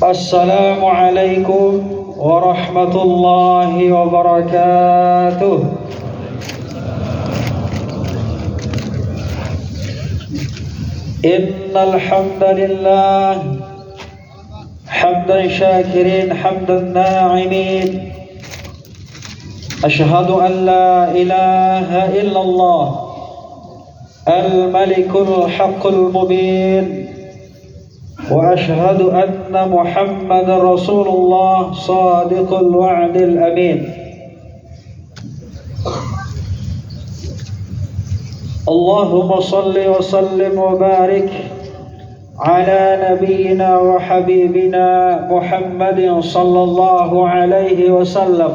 Assalamualaikum warahmatullahi wabarakatuh. Innal hamdalillah hamdan syakirin hamdan na'imin. Asyhadu an la ilaha illallah al-malikul haqqul mubin. وأشهد أن محمد رسول الله صادق الوعد الأمين. اللهم صل وسلم وبارك على نبينا وحبيبنا محمد صلى الله عليه وسلم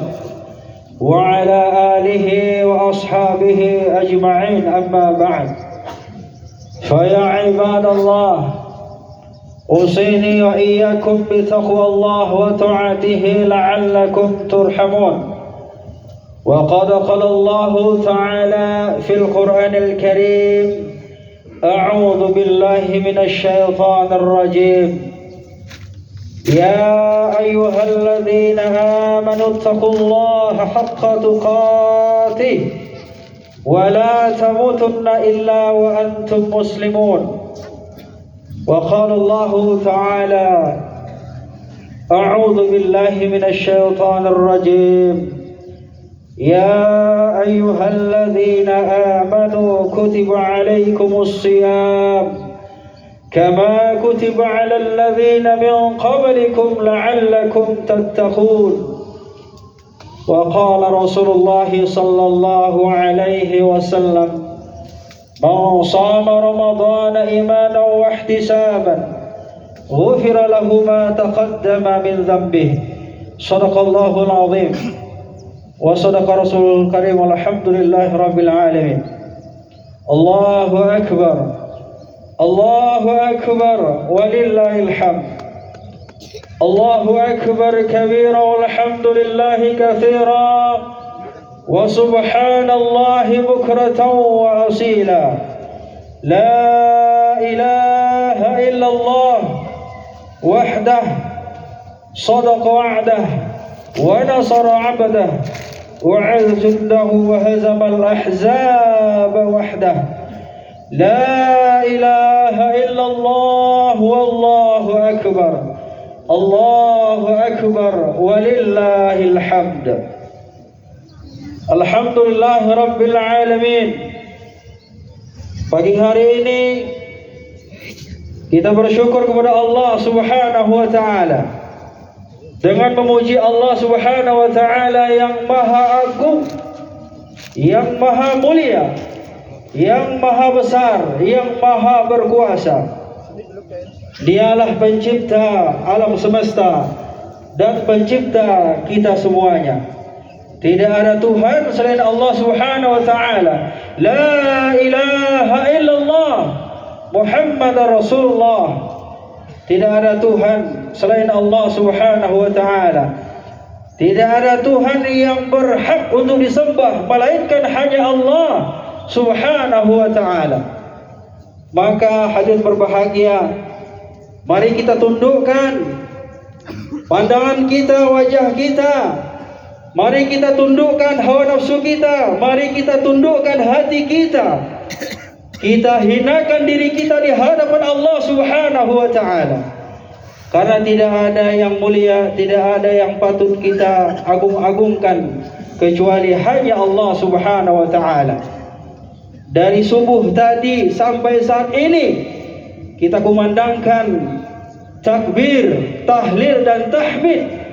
وعلى آله وأصحابه أجمعين. أما بعد، فيا عباد الله، أوصيني وإياكم بتقوى الله وطاعته لعلكم ترحمون. وقد قال الله تعالى في القرآن الكريم: أعوذ بالله من الشيطان الرجيم. يا أيها الذين آمنوا اتقوا الله حق تقاته ولا تموتن إلا وأنتم مسلمون. وقال الله تعالى: أعوذ بالله من الشيطان الرجيم. يا أيها الذين آمنوا كتب عليكم الصيام كما كتب على الذين من قبلكم لعلكم تتقون. وقال رسول الله صلى الله عليه وسلم: من صام رمضان إيمانا واحتسابا غفر له ما تقدم من ذنبه. صدق الله العظيم وصدق رسول الكريم. الحمد لله رب العالمين. الله أكبر الله أكبر ولله الحمد. الله أكبر كبيرا والحمد لله كثيرا وسبحان الله بكرة وأصيلا. لا إله إلا الله وحده صدق وعده ونصر عبده وعز جنده وهزم الأحزاب وحده. لا إله إلا الله والله أكبر. الله أكبر ولله الحمد. Alhamdulillah Rabbil Alamin. Pagi hari ini kita bersyukur kepada Allah Subhanahu wa ta'ala dengan memuji Allah Subhanahu wa ta'ala yang maha agung, yang maha mulia, yang maha besar, yang maha berkuasa. Dialah pencipta alam semesta dan pencipta kita semuanya. Tidak ada Tuhan selain Allah Subhanahu wa ta'ala. La ilaha illallah Muhammad Rasulullah. Tidak ada Tuhan selain Allah Subhanahu wa ta'ala. Tidak ada Tuhan yang berhak untuk disembah melainkan hanya Allah Subhanahu wa ta'ala. Maka hadirin berbahagia, mari kita tundukkan pandangan kita, wajah kita. Mari kita tundukkan hawa nafsu kita. Mari kita tundukkan hati kita. Kita hinakan diri kita di hadapan Allah Subhanahu wa ta'ala. Karena tidak ada yang mulia, tidak ada yang patut kita agung-agungkan kecuali hanya Allah Subhanahu wa ta'ala. Dari subuh tadi sampai saat ini kita kumandangkan takbir, tahlil dan tahmid,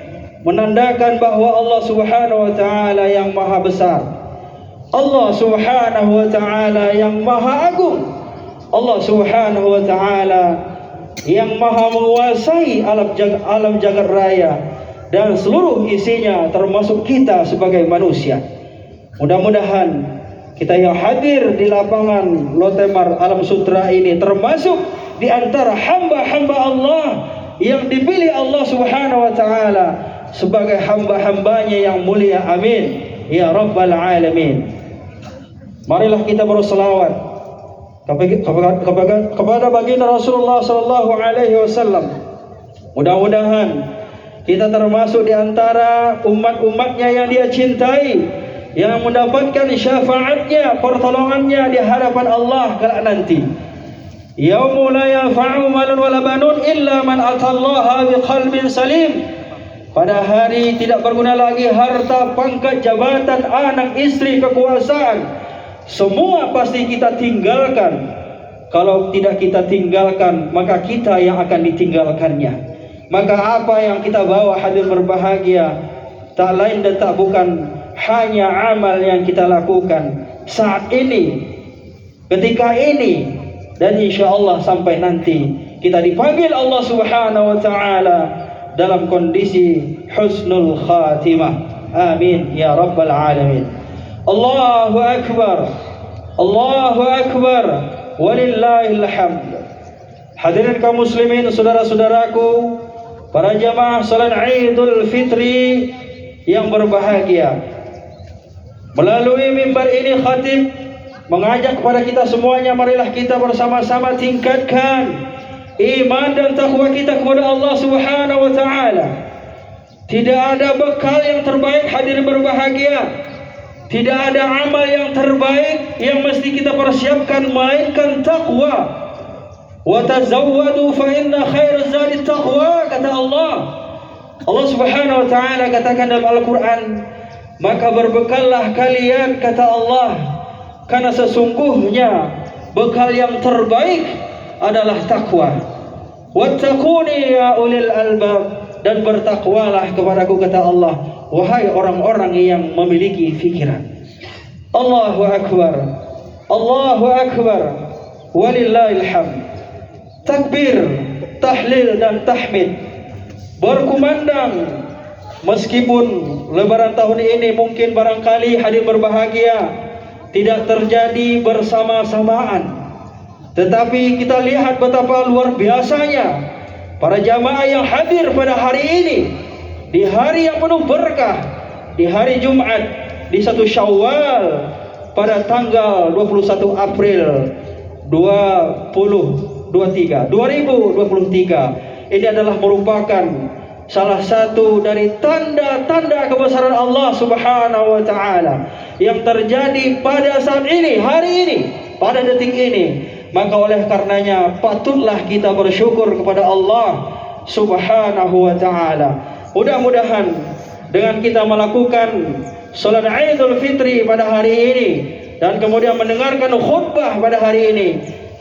menandakan bahwa Allah Subhanahu wa ta'ala yang maha besar, Allah Subhanahu wa ta'ala yang maha agung, Allah Subhanahu wa ta'ala yang maha menguasai alam jagat raya dan seluruh isinya, termasuk kita sebagai manusia. Mudah-mudahan kita yang hadir di lapangan Lotemar Alam Sutra ini termasuk di antara hamba-hamba Allah yang dipilih Allah Subhanahu wa ta'ala sebagai hamba-hambanya yang mulia. Amin ya Rabbal Alamin. Marilah kita berselawat kepada baginda Rasulullah sallallahu alaihi wasallam Mudah-mudahan kita termasuk di antara umat-umatnya yang dia cintai, yang mendapatkan syafaatnya, pertolongannya di hadapan Allah kelak nanti. Yaumul la yanfa'u malun wala banun illa man atallaha biqalbin salim. Pada hari tidak berguna lagi harta, pangkat, jabatan, anak, istri, kekuasaan. Semua pasti kita tinggalkan. Kalau tidak kita tinggalkan, maka kita yang akan ditinggalkannya. Maka apa yang kita bawa hadir berbahagia, tak lain dan tak bukan hanya amal yang kita lakukan saat ini, ketika ini, dan insyaAllah sampai nanti kita dipanggil Allah Subhanahu wa ta'ala dalam kondisi husnul khatimah. Amin ya rabbal alamin. Allahu akbar, Allahu akbar, walillahil hamd. Hadirin kaum muslimin, saudara-saudaraku, para jamaah salat Idul Fitri yang berbahagia, melalui mimbar ini khatib mengajak kepada kita semuanya, marilah kita bersama-sama tingkatkan iman dan takwa kita kepada Allah Subhanahu wa ta'ala. Tidak ada bekal yang terbaik hadirin berbahagia, tidak ada amal yang terbaik yang mesti kita persiapkan melainkan takwa. Wa tazawwadu fa inna khairaz zadi taqwa, kata Allah. Allah Subhanahu wa ta'ala katakan dalam Al-Qur'an, maka berbekallah kalian, kata Allah, karena sesungguhnya bekal yang terbaik adalah takwa. Wattaquni ya ulil albab, dan bertakwalah kepadaku, kata Allah, wahai orang-orang yang memiliki fikiran. Allahu akbar, Allahu akbar, walillahil hamd. Takbir, tahlil dan tahmid berkumandang. Meskipun lebaran tahun ini mungkin barangkali hadir berbahagia tidak terjadi bersama-samaan, tetapi kita lihat betapa luar biasanya para jamaah yang hadir pada hari ini, di hari yang penuh berkah, di hari Jumat, di 1 Syawal, pada tanggal 21 April 2023. Ini adalah merupakan salah satu dari tanda-tanda kebesaran Allah Subhanahu wa ta'ala yang terjadi pada saat ini, hari ini, pada detik ini. Maka oleh karenanya patutlah kita bersyukur kepada Allah Subhanahu wa ta'ala. Mudah-mudahan dengan kita melakukan salat Idul Fitri pada hari ini dan kemudian mendengarkan khutbah pada hari ini,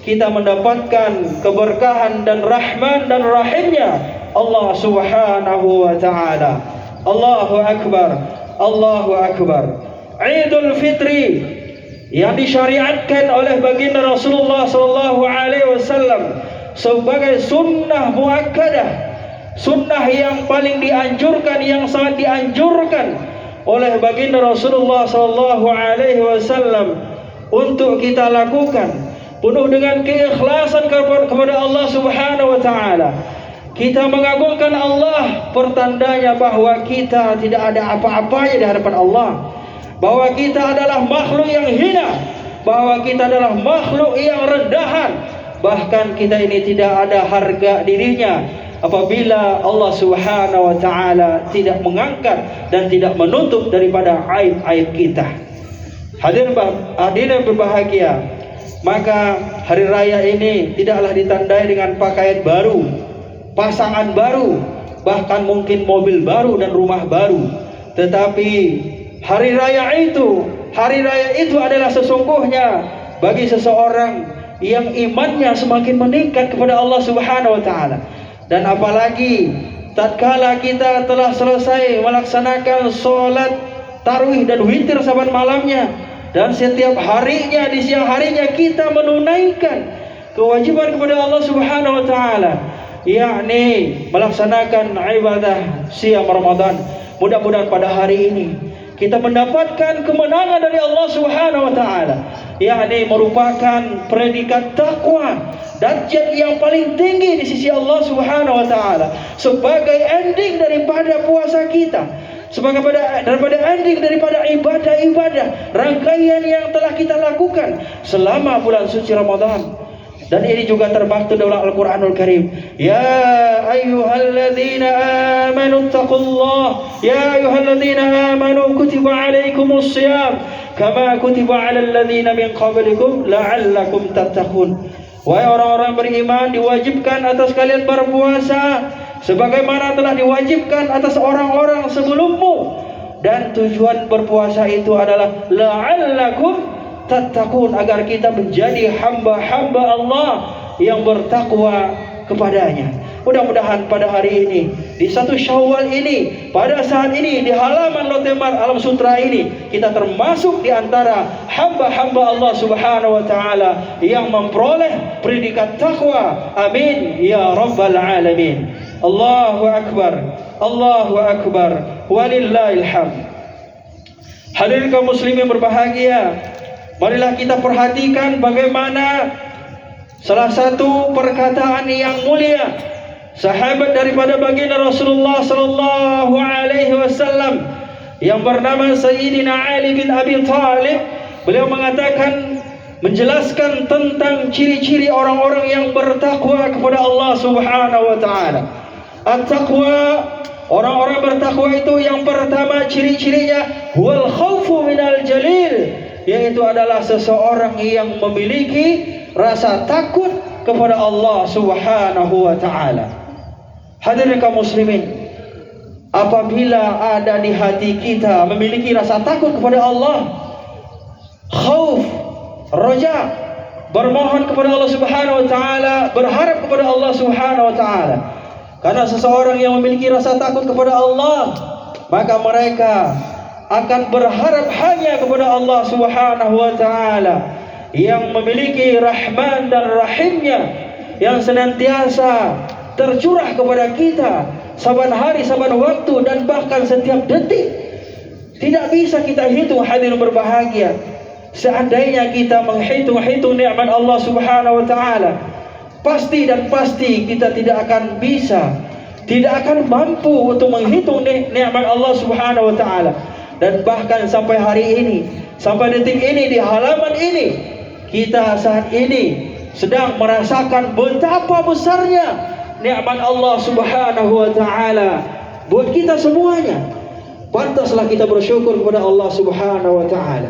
kita mendapatkan keberkahan dan rahman dan rahimnya Allah Subhanahu wa ta'ala. Allahu akbar, Allahu akbar. Idul Fitri yang disyariatkan oleh baginda Rasulullah sallallahu alaihi wasallam sebagai sunnah muakkadah, sunnah yang paling dianjurkan, yang sangat dianjurkan oleh baginda Rasulullah sallallahu alaihi wasallam untuk kita lakukan penuh dengan keikhlasan kepada Allah Subhanahu wa ta'ala. Kita mengagungkan Allah, pertandanya bahwa kita tidak ada apa-apanya di hadapan Allah, bahwa kita adalah makhluk yang hina, bahwa kita adalah makhluk yang rendahan, bahkan kita ini tidak ada harga dirinya apabila Allah Subhanahu wa ta'ala tidak mengangkat dan tidak menutup daripada aib-aib kita. Hadirin berbahagia, maka hari raya ini tidaklah ditandai dengan pakaian baru, pasangan baru, bahkan mungkin mobil baru dan rumah baru. Tetapi hari raya itu adalah sesungguhnya bagi seseorang yang imannya semakin meningkat kepada Allah Subhanahu wa ta'ala. Dan apalagi tatkala kita telah selesai melaksanakan sholat tarawih dan witir saban malamnya, dan setiap harinya, di siang harinya kita menunaikan kewajiban kepada Allah Subhanahu wa ta'ala, yakni melaksanakan ibadah siam Ramadan. Mudah-mudahan pada hari ini kita mendapatkan kemenangan dari Allah Subhanahu wa ta'ala, yakni merupakan predikat takwa, darjat yang paling tinggi di sisi Allah Subhanahu wa ta'ala, sebagai ending daripada puasa kita, daripada ending daripada ibadah-ibadah rangkaian yang telah kita lakukan selama bulan suci Ramadan. Dan ini juga termaktub dalam Al-Quranul Karim. Ya ayyuhalladzina amanu taqullah. Ya ayyuhalladzina amanu kutiba alaikumus siyam kama kutiba alal ladzina min qablikum la'allakum tattaqun. Wahai orang-orang beriman, diwajibkan atas kalian berpuasa sebagaimana telah diwajibkan atas orang-orang sebelummu. Dan tujuan berpuasa itu adalah la'allakum tattaqun, agar kita menjadi hamba-hamba Allah yang bertakwa kepadanya. Mudah-mudahan pada hari ini, di 1 Syawal ini, pada saat ini, di halaman Lotemar Alam Sutra ini, kita termasuk di antara hamba-hamba Allah Subhanahu wa taala yang memperoleh predikat takwa. Amin ya rabbal alamin. Allahu akbar. Allahu akbar. Walillahil hamd. Hadirin kaum muslimin berbahagia, marilah kita perhatikan bagaimana salah satu perkataan yang mulia sahabat daripada baginda Rasulullah sallallahu alaihi wasallam yang bernama Sayyidina Ali bin Abi Thalib. Beliau mengatakan, menjelaskan tentang ciri-ciri orang-orang yang bertakwa kepada Allah Subhanahu wa taala. At-taqwa, orang-orang bertakwa itu yang pertama ciri-cirinya wal khaufu minal jalil, yaitu adalah seseorang yang memiliki rasa takut kepada Allah Subhanahu wa taala. Hadirin kaum muslimin, apabila ada di hati kita memiliki rasa takut kepada Allah, khauf, raja, bermohon kepada Allah Subhanahu wa taala, berharap kepada Allah Subhanahu wa taala. Karena seseorang yang memiliki rasa takut kepada Allah, maka mereka akan berharap hanya kepada Allah Subhanahu wa taala yang memiliki Rahman dan Rahimnya, yang senantiasa tercurah kepada kita saban hari, saban waktu, dan bahkan setiap detik. Tidak bisa kita hitung, hadirin berbahagia. Seandainya kita menghitung-hitung nikmat Allah Subhanahu wa taala, pasti dan pasti kita tidak akan bisa, tidak akan mampu untuk menghitung nikmat Allah Subhanahu wa taala. Dan bahkan sampai hari ini, sampai detik ini, di halaman ini, kita saat ini sedang merasakan betapa besarnya nikmat Allah Subhanahu wa taala buat kita semuanya. Pantaslah kita bersyukur kepada Allah Subhanahu wa taala.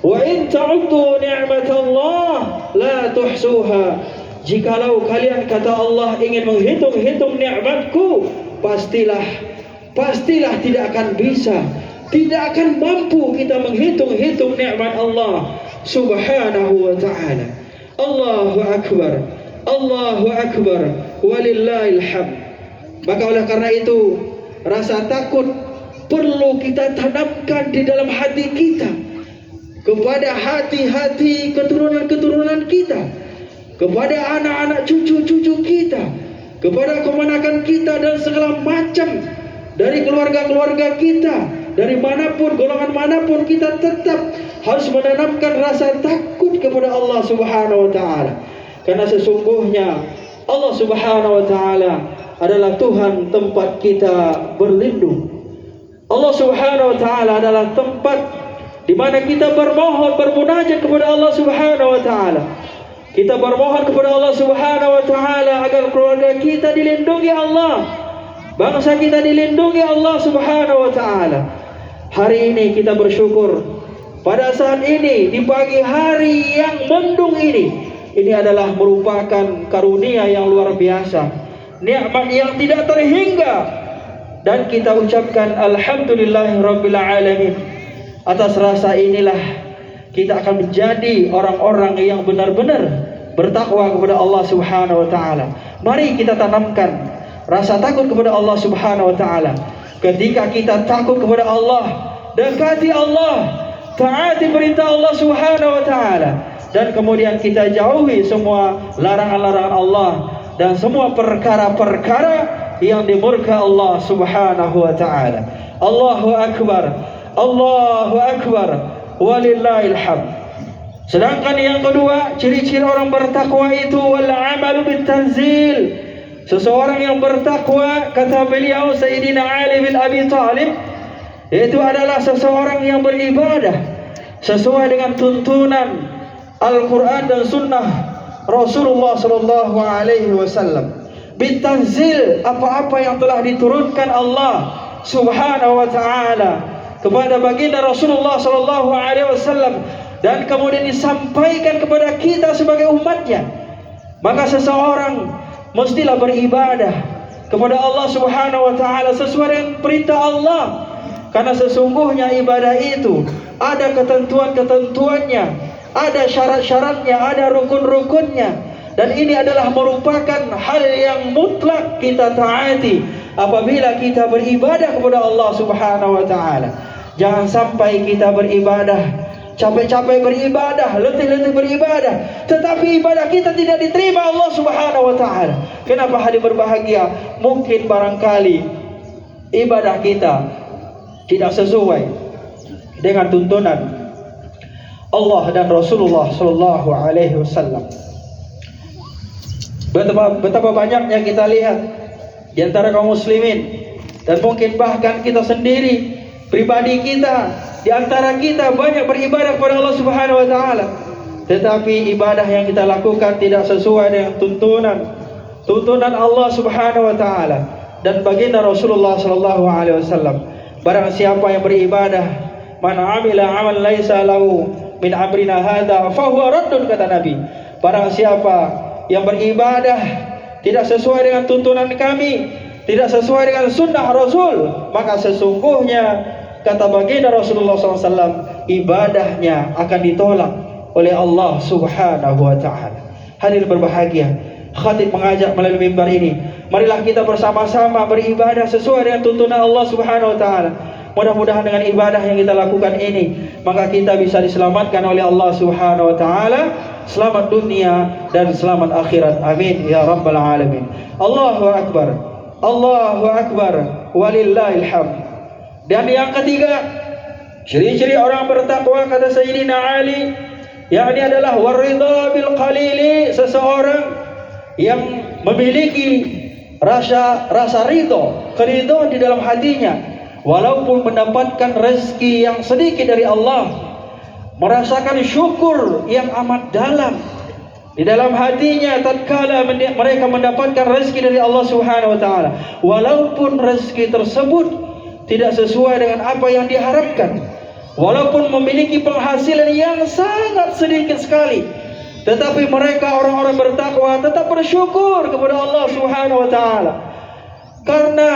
Wa in ta'uddu ni'matallah la tuhsuha. Jikalau kalian, kata Allah, ingin menghitung-hitung nikmatku, pastilah tidak akan bisa, tidak akan mampu kita menghitung-hitung nikmat Allah Subhanahu wa taala. Allahu akbar. Allahu akbar. Walillahil hamd. Maka oleh karena itu, rasa takut perlu kita tanamkan di dalam hati kita, kepada hati-hati keturunan-keturunan kita, kepada anak-anak cucu-cucu kita, kepada keponakan kita, dan segala macam dari keluarga-keluarga kita, dari manapun, golongan manapun, kita tetap harus menanamkan rasa takut kepada Allah Subhanahu wa taala. Karena sesungguhnya Allah Subhanahu wa taala adalah Tuhan tempat kita berlindung. Allah Subhanahu wa taala adalah tempat di mana kita bermohon, bermunajat kepada Allah Subhanahu wa taala. Kita bermohon kepada Allah Subhanahu wa taala agar keluarga kita dilindungi Allah, bangsa kita dilindungi Allah Subhanahu wa taala. Hari ini kita bersyukur pada saat ini, di pagi hari yang mendung ini adalah merupakan karunia yang luar biasa, nikmat yang tidak terhingga, dan kita ucapkan alhamdulillahirabbil alamin. Atas rasa inilah kita akan menjadi orang-orang yang benar-benar bertakwa kepada Allah Subhanahu wa taala. Mari kita tanamkan rasa takut kepada Allah Subhanahu wa taala. Ketika kita takut kepada Allah, dekati Allah, taati perintah Allah Subhanahu wa taala, dan kemudian kita jauhi semua larangan-larangan Allah dan semua perkara-perkara yang dimurka Allah Subhanahu wa taala. Allahu akbar. Allahu akbar. Walillahil hamd. Sedangkan yang kedua, ciri-ciri orang bertakwa itu wal amalu bit tanzil. Seseorang yang bertakwa, kata beliau Sayyidina Ali bin Abi Thalib, itu adalah seseorang yang beribadah sesuai dengan tuntunan Al-Quran dan Sunnah Rasulullah sallallahu alaihi wasallam, bitanzil apa-apa yang telah diturunkan Allah Subhanahu wa taala kepada baginda Rasulullah sallallahu alaihi wasallam, dan kemudian disampaikan kepada kita sebagai umatnya. Maka seseorang mestilah beribadah kepada Allah Subhanahu wa taala sesuai dengan perintah Allah, karena sesungguhnya ibadah itu ada ketentuan-ketentuannya, ada syarat-syaratnya, ada rukun-rukunnya, dan ini adalah merupakan hal yang mutlak kita taati apabila kita beribadah kepada Allah Subhanahu wa taala. Jangan sampai kita beribadah, capek-capek beribadah, letih-letih beribadah, tetapi ibadah kita tidak diterima Allah Subhanahu wa taala. Kenapa hari berbahagia? Mungkin barangkali ibadah kita tidak sesuai dengan tuntunan Allah dan Rasulullah sallallahu alaihi wasallam. Betapa banyaknya kita lihat di antara kaum muslimin, dan mungkin bahkan kita sendiri, pribadi kita, di antara kita banyak beribadah kepada Allah Subhanahu wa taala, tetapi ibadah yang kita lakukan tidak sesuai dengan tuntunan Allah Subhanahu wa taala dan baginda Rasulullah sallallahu alaihi wasallam. Barang siapa yang beribadah, man amila amal laisa lahu min amrina hadza fa huwa raddun, kata Nabi. Barang siapa yang beribadah tidak sesuai dengan tuntunan kami, tidak sesuai dengan sunnah Rasul, maka sesungguhnya, kata baginda Rasulullah SAW, ibadahnya akan ditolak oleh Allah Subhanahu wa ta'ala. Hadirin berbahagia, khatib mengajak melalui mimbar ini, marilah kita bersama-sama beribadah sesuai dengan tuntunan Allah Subhanahu wa ta'ala. Mudah-mudahan dengan ibadah yang kita lakukan ini, maka kita bisa diselamatkan oleh Allah Subhanahu wa ta'ala, selamat dunia dan selamat akhirat. Amin ya rabbal alamin. Allahu akbar, Allahu akbar, walillahil hamd. Dan yang ketiga, ciri-ciri orang bertakwa, kata Sayyidina Ali, yakni adalah waridha bil qalili, seseorang yang memiliki rasa ridho, keridhaan di dalam hatinya, walaupun mendapatkan rezeki yang sedikit dari Allah, merasakan syukur yang amat dalam di dalam hatinya tatkala mereka mendapatkan rezeki dari Allah Subhanahu wa taala, walaupun rezeki tersebut tidak sesuai dengan apa yang diharapkan, walaupun memiliki penghasilan yang sangat sedikit sekali, tetapi mereka orang-orang bertakwa tetap bersyukur kepada Allah Subhanahu wa taala, karena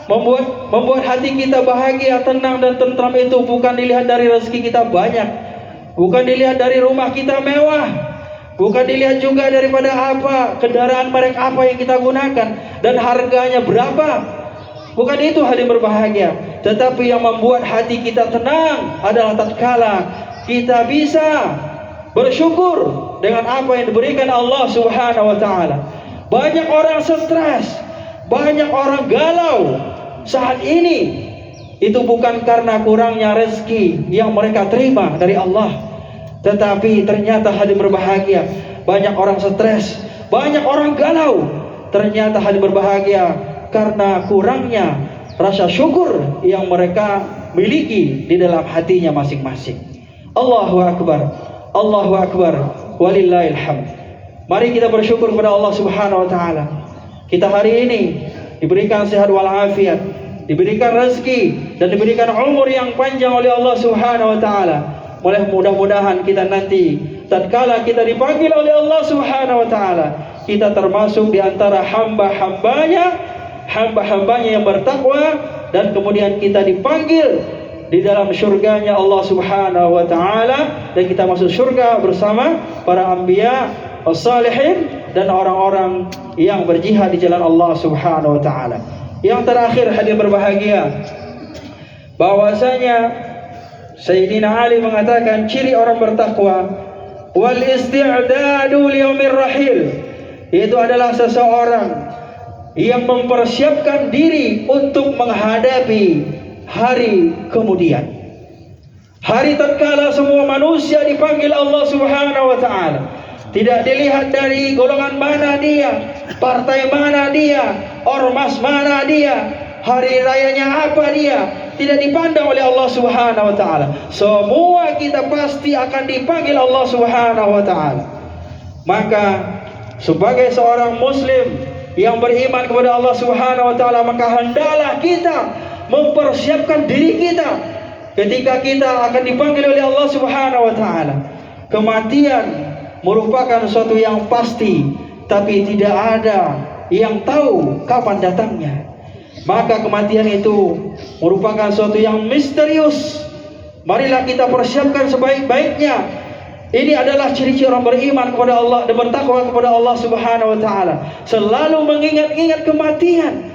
membuat hati kita bahagia, tenang dan tentram itu bukan dilihat dari rezeki kita banyak, bukan dilihat dari rumah kita mewah, bukan dilihat juga daripada apa kendaraan merek apa yang kita gunakan dan harganya berapa. Bukan itu hadirin berbahagia, tetapi yang membuat hati kita tenang adalah tatkala kita bisa bersyukur dengan apa yang diberikan Allah Subhanahu wa taala. Banyak orang stres, banyak orang galau saat ini, itu bukan karena kurangnya rezeki yang mereka terima dari Allah, tetapi ternyata hadirin berbahagia, banyak orang stres, banyak orang galau, ternyata hadirin berbahagia karena kurangnya rasa syukur yang mereka miliki di dalam hatinya masing-masing. Allahu akbar, Allahu akbar, walillahil hamd. Mari kita bersyukur kepada Allah Subhanahu wa taala. Kita hari ini diberikan sehat walafiat, diberikan rezeki dan diberikan umur yang panjang oleh Allah Subhanahu wa taala. Mudah-mudahan kita nanti tatkala kita dipanggil oleh Allah Subhanahu wa taala, kita termasuk di antara hamba-hambanya yang bertakwa, dan kemudian kita dipanggil di dalam syurganya Allah Subhanahu wa taala, dan kita masuk syurga bersama para anbiya, as-salihin, dan orang-orang yang berjihad di jalan Allah Subhanahu wa taala. Yang terakhir hadirin berbahagia, bahwasanya Sayyidina Ali mengatakan ciri orang bertakwa, wal isti'dadu liyaumir rahil, itu adalah seseorang yang mempersiapkan diri untuk menghadapi hari kemudian. Hari tatkala semua manusia dipanggil Allah Subhanahu wa taala, tidak dilihat dari golongan mana dia, partai mana dia, ormas mana dia, hari rayanya apa dia, tidak dipandang oleh Allah Subhanahu wa taala. Semua kita pasti akan dipanggil Allah Subhanahu wa taala. Maka sebagai seorang muslim yang beriman kepada Allah Subhanahu wa taala, maka hendaklah kita mempersiapkan diri kita ketika kita akan dipanggil oleh Allah Subhanahu wa taala. Kematian merupakan suatu yang pasti, tapi tidak ada yang tahu kapan datangnya. Maka kematian itu merupakan suatu yang misterius. Marilah kita persiapkan sebaik-baiknya. Ini adalah ciri-ciri orang beriman kepada Allah dan bertakwa kepada Allah Subhanahu wa taala. Selalu mengingat-ingat kematian.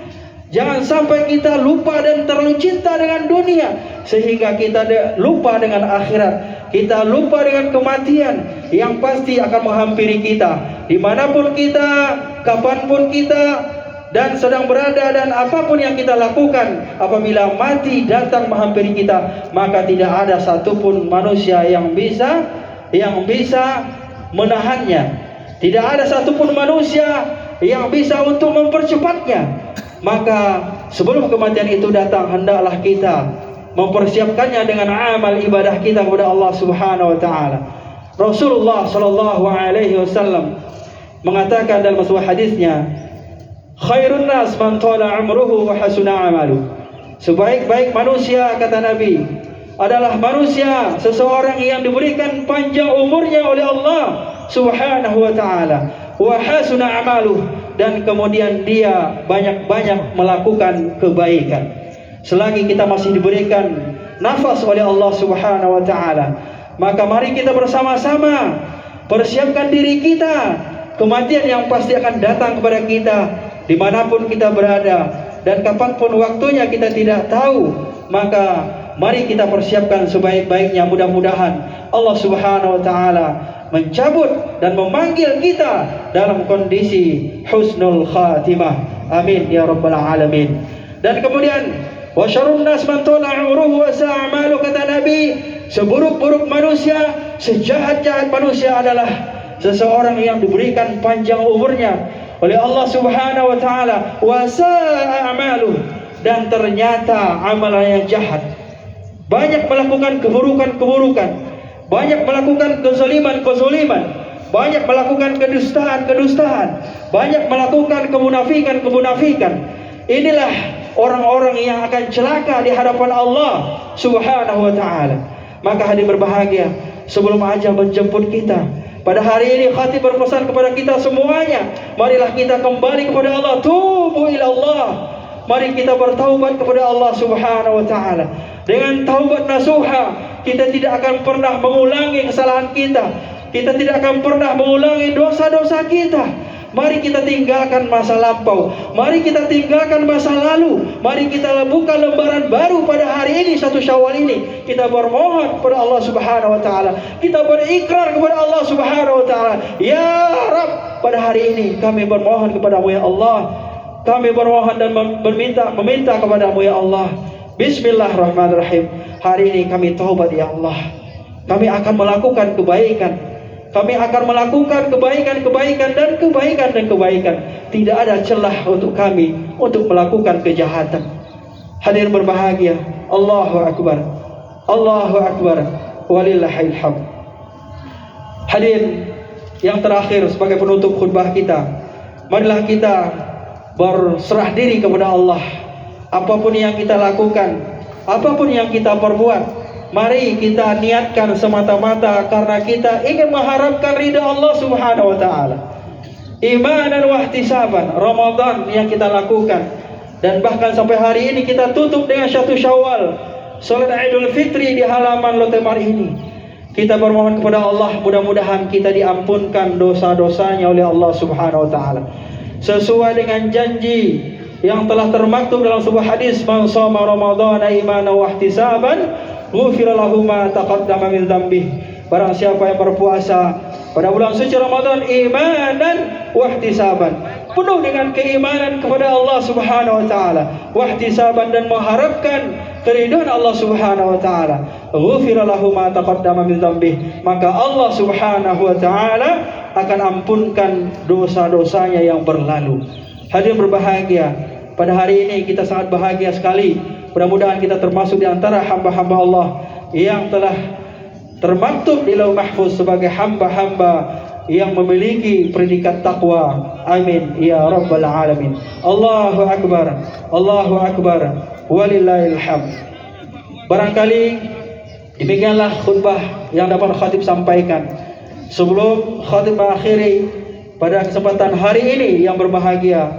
Jangan sampai kita lupa dan terlalu cinta dengan dunia sehingga kita lupa dengan akhirat. Kita lupa dengan kematian yang pasti akan menghampiri kita. Dimanapun kita, kapanpun kita, dan sedang berada, dan apapun yang kita lakukan, apabila mati datang menghampiri kita, maka tidak ada satupun manusia yang bisa menahannya. Tidak ada satupun manusia yang bisa untuk mempercepatnya. Maka sebelum kematian itu datang, hendaklah kita mempersiapkannya dengan amal ibadah kita kepada Allah Subhanahu wa taala. Rasulullah sallallahu alaihi wasallam mengatakan dalam sebuah hadisnya, khairun nas man tala umruhu wa hasuna amaluhu. Sebaik-baik manusia, kata Nabi, adalah manusia, seseorang yang diberikan panjang umurnya oleh Allah Subhanahu wa taala, wa hasuna amaluhu, dan kemudian dia banyak-banyak melakukan kebaikan. Selagi kita masih diberikan nafas oleh Allah Subhanahu wa taala, maka mari kita bersama-sama persiapkan diri kita. Kematian yang pasti akan datang kepada kita dimanapun kita berada, dan kapanpun waktunya kita tidak tahu. Maka mari kita persiapkan sebaik-baiknya. Mudah-mudahan Allah Subhanahu wa taala mencabut dan memanggil kita dalam kondisi husnul khatimah. Amin ya rabbal alamin. Dan kemudian wa syarrun nas man tala umruhu wa sa'a amaluhu, kata Nabi, seburuk-buruk manusia, sejahat-jahat manusia adalah seseorang yang diberikan panjang umurnya oleh Allah Subhanahu wa taala, wa sa'a amaluhu, dan ternyata amalannya jahat. Banyak melakukan keburukan-keburukan, banyak melakukan kezaliman-kezaliman, banyak melakukan kedustaan-kedustaan, banyak melakukan kemunafikan-kemunafikan. Inilah orang-orang yang akan celaka di hadapan Allah Subhanahu wa taala. Maka hadir berbahagia, sebelum ajal menjemput kita pada hari ini, khatib berpesan kepada kita semuanya, marilah kita kembali kepada Allah. Tubu ila Allah. Mari kita bertaubat kepada Allah Subhanahu wa taala. Dengan taubat nasuha, kita tidak akan pernah mengulangi kesalahan kita. Kita tidak akan pernah mengulangi dosa-dosa kita. Mari kita tinggalkan masa lampau. Mari kita tinggalkan masa lalu. Mari kita buka lembaran baru pada hari ini, 1 Syawal ini. Kita bermohon kepada Allah Subhanahu wa taala. Kita berikrar kepada Allah Subhanahu wa taala. Ya Rabb, pada hari ini kami bermohon kepadamu ya Allah. Kami bermohon dan meminta kepadamu ya Allah. Bismillahirrahmanirrahim. Hari ini kami taubat ya Allah. Kami akan melakukan kebaikan. Kami akan melakukan kebaikan dan kebaikan. Tidak ada celah untuk kami untuk melakukan kejahatan. Hadir berbahagia. Allahu Akbar. Allahu Akbar. Walillahil hamd. Hadir yang terakhir sebagai penutup khutbah kita, marilah kita berserah diri kepada Allah. Apapun yang kita lakukan, apapun yang kita perbuat, mari kita niatkan semata-mata karena kita ingin mengharapkan ridha Allah Subhanahu wa taala. Imanan wa ihtisaban, Ramadan yang kita lakukan, dan bahkan sampai hari ini kita tutup dengan 1 Syawal, salat Idul Fitri di halaman Lotemar ini. Kita bermohon kepada Allah, mudah-mudahan kita diampunkan dosa-dosanya oleh Allah Subhanahu wa taala. Sesuai dengan janji yang telah termaktub dalam sebuah hadis, man shoma ramadhana imanan wa ihtisaban ghufira lahu ma taqaddama min dzambih. Barang siapa yang berpuasa pada bulan suci Ramadan imanan wa ihtisaban, penuh dengan keimanan kepada Allah Subhanahu wa taala, wa ihtisaban, dan mengharapkan keridhaan Allah Subhanahu wa taala, ghufira lahu ma taqaddama min dzambih, maka Allah Subhanahu wa taala akan ampunkan dosa-dosanya yang berlalu. Hadirin berbahagia, pada hari ini kita sangat bahagia sekali. Mudah-mudahan kita termasuk di antara hamba-hamba Allah yang telah termaktub di Lauh Mahfuz sebagai hamba-hamba yang memiliki predikat takwa. Amin ya rabbal alamin. Allahu akbar, Allahu akbar, walillahil hamd. Barangkali demikianlah khutbah yang dapat khatib sampaikan. Sebelum khatib mengakhiri pada kesempatan hari ini yang berbahagia,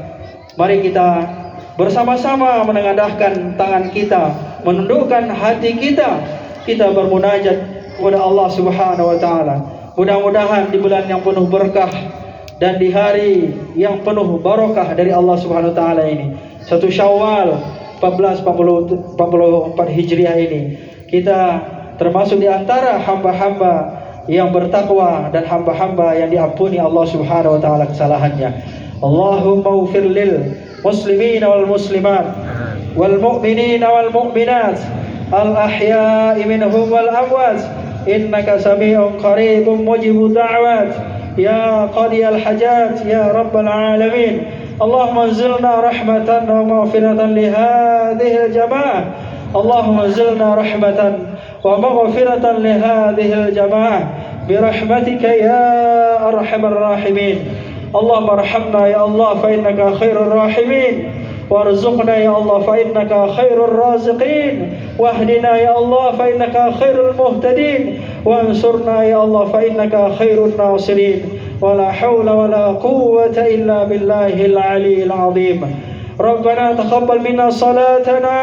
mari kita bersama-sama menengadahkan tangan kita, menundukkan hati kita, kita bermunajat kepada Allah Subhanahu wa taala. Mudah-mudahan di bulan yang penuh berkah dan di hari yang penuh barakah dari Allah Subhanahu wa taala ini, 1 Syawal 1444 Hijriah ini, kita termasuk di antara hamba-hamba yang bertakwa dan hamba-hamba yang diampuni Allah Subhanahu wa taala kesalahannya. Allahumma ighfir lil muslimin wal muslimat wal mu'minin wal mu'minat al ahya'i minhum wal amwat innaka sami'un qaribun mujibud da'wat ya qadiyal hajat ya rabbal alamin. Allahumma anzilna rahmatan wa maghfiratan li hadhihi al jamaah. Allahumma anzilna rahmatan wa maghfiratan li hadhihi al jamaah برحمتك يا أرحم الراحمين. اللهم ارحمنا يا الله فإنك خير الراحمين، وارزقنا يا الله فإنك خير الرازقين، واهدنا يا الله فإنك خير المهتدين، وانصرنا يا الله فإنك خير الناصرين. ولا حول ولا قوة إلا بالله العلي العظيم. ربنا تقبل منا صلاتنا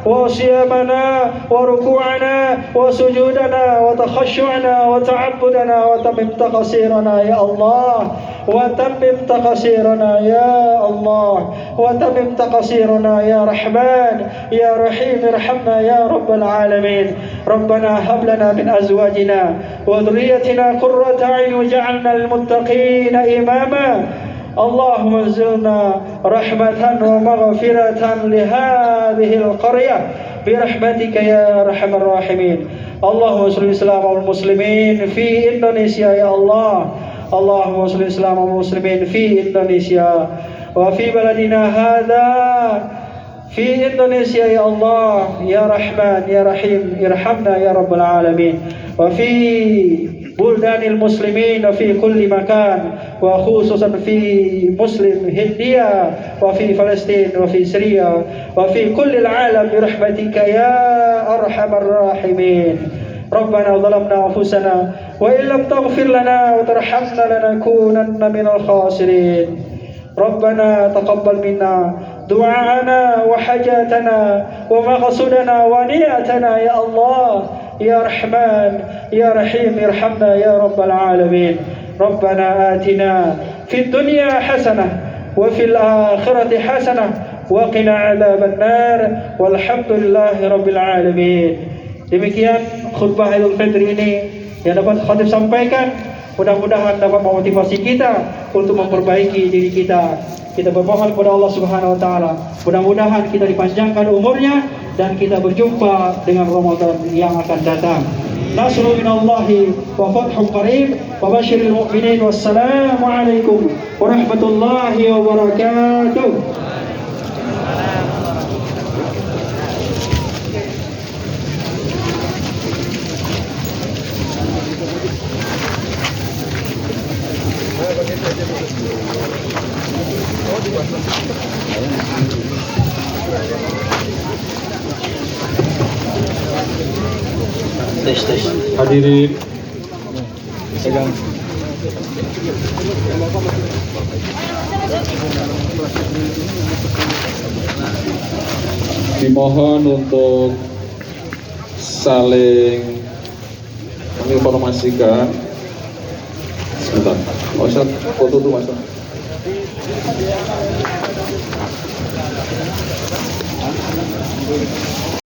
وصيامنا وركوعنا وسجودنا وتخشعنا وتعبدنا وتمم تقصيرنا يا الله، وتمم تقصيرنا يا الله، وتمم تقصيرنا يا رحمن يا رحيم. ارحمنا يا رب العالمين. ربنا هب لنا من أزواجنا وذريتنا قرة أعين واجعلنا للمتقين إماما. اللهم انزلنا رحمة ومغفرة لهذه القرية برحمتك يا أرحم الراحمين. اللهم انصر الإسلام والمسلمين في إندونيسيا يا الله. اللهم انصر الإسلام والمسلمين في إندونيسيا وفي بلدنا هذا في إندونيسيا يا الله يا رحمن يا رحيم. ارحمنا يا رب العالمين. وفي بلدان المسلمين وفي كل مكان، وخصوصا في مسلم هندية وفي فلسطين وفي سوريا وفي كل العالم برحمتك يا أرحم الراحمين. ربنا ظلمنا أنفسنا وإن لم تغفر لنا وترحمنا لنكونن من الخاسرين. ربنا تقبل منا دعاءنا وحاجاتنا ومقصودنا ونياتنا يا الله يا رحمن يا رحيم. ارحمنا يا رب العالمين. ربنا آتنا في الدنيا حسنة وفي الآخرة حسنة وقنا عذاب النار والحمد لله رب العالمين. Demikian khutbah Idul Fitri ini yang dapat khatib sampaikan. Mudah-mudahan dapat memotivasi kita untuk memperbaiki diri kita. Kita bermohon kepada Allah Subhanahu wa taala, mudah-mudahan kita dipanjangkan umurnya dan kita berjumpa dengan Ramadan yang akan datang. Nasrul minallahi wa fathun qarib wa basyiril mu'minin. Wassalamu alaikum warahmatullahi wabarakatuh. Tes. Hadirin pegang. Dimohon untuk saling menginformasikan. Sebentar, Ustaz, foto tuh Mas.